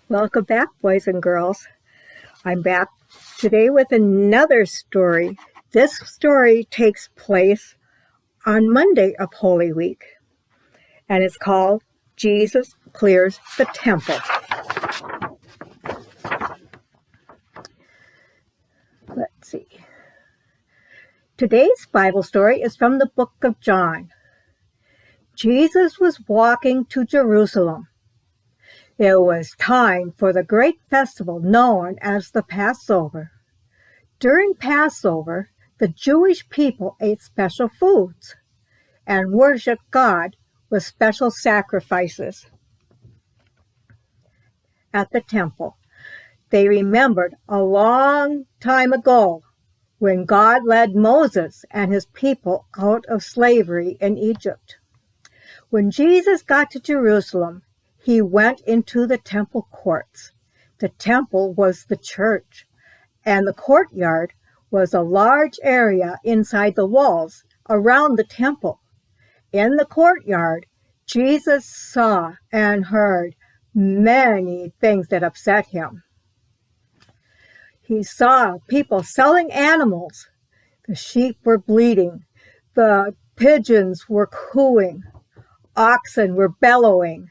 Welcome back, boys and girls. I'm back today with another story. This story takes place on Monday of Holy Week, and it's called Jesus Clears the Temple. Let's see. Today's Bible story is from the book of John. Jesus was walking to Jerusalem. It was time for the great festival known as the Passover. During Passover, the Jewish people ate special foods and worshiped God with special sacrifices. At the temple, they remembered a long time ago when God led Moses and his people out of slavery in Egypt. When Jesus got to Jerusalem, he went into the temple courts. The temple was the church, and the courtyard was a large area inside the walls around the temple. In the courtyard, Jesus saw and heard many things that upset him. He saw people selling animals. The sheep were bleating. The pigeons were cooing. Oxen were bellowing.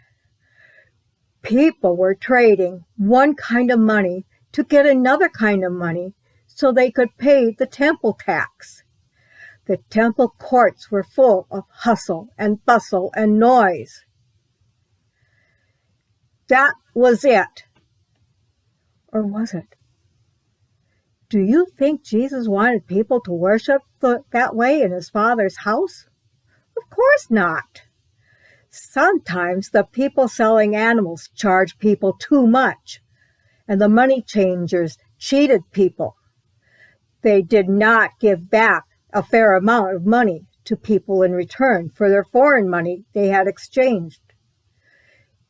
People were trading one kind of money to get another kind of money so they could pay the temple tax. The temple courts were full of hustle and bustle and noise. That was it. Or was it? Do you think Jesus wanted people to worship that way in his Father's house? Of course not. Sometimes the people selling animals charged people too much, and the money changers cheated people. They did not give back a fair amount of money to people in return for their foreign money they had exchanged.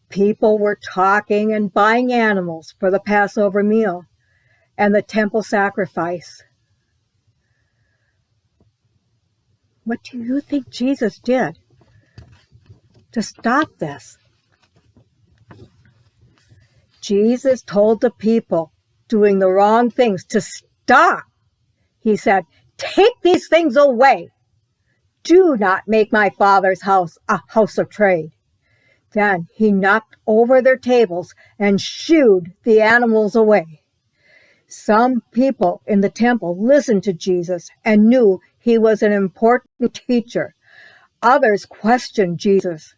People were talking and buying animals for the Passover meal and the temple sacrifice. What do you think Jesus did to stop this? Jesus told the people doing the wrong things to stop. He said, "Take these things away. Do not make my Father's house a house of trade." Then he knocked over their tables and shooed the animals away. Some people in the temple listened to Jesus and knew he was an important teacher. Others questioned Jesus.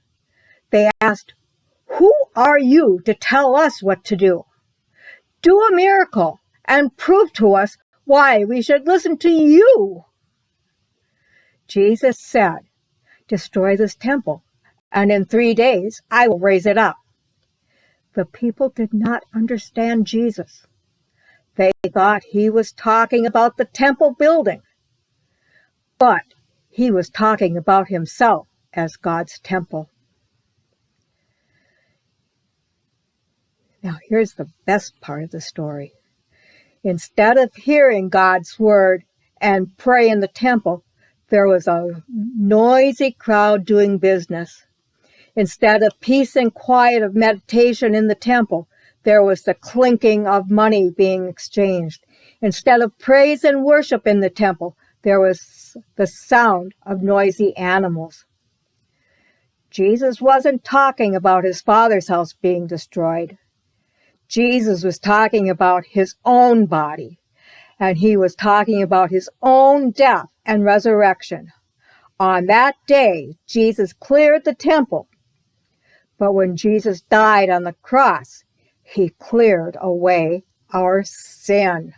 They asked, "Who are you to tell us what to do? Do a miracle and prove to us why we should listen to you." Jesus said, "Destroy this temple, and in 3 days I will raise it up." The people did not understand Jesus. They thought he was talking about the temple building, but he was talking about himself as God's temple. Now, here's the best part of the story. Instead of hearing God's word and pray in the temple, there was a noisy crowd doing business. Instead of peace and quiet of meditation in the temple, there was the clinking of money being exchanged. Instead of praise and worship in the temple, there was the sound of noisy animals. Jesus wasn't talking about his Father's house being destroyed. Jesus was talking about his own body, and he was talking about his own death and resurrection. On that day, Jesus cleared the temple. But when Jesus died on the cross, he cleared away our sin.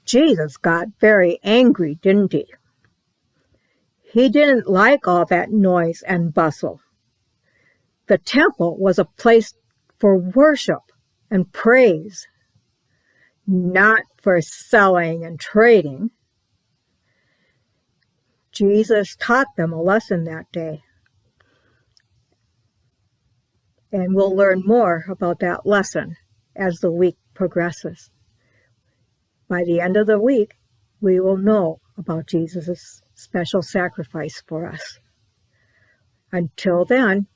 Jesus got very angry, didn't he? He didn't like all that noise and bustle. The temple was a place for worship and praise, not for selling and trading. Jesus taught them a lesson that day. And we'll learn more about that lesson as the week progresses. By the end of the week, we will know about Jesus' special sacrifice for us. Until then,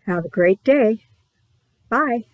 have a great day. Bye.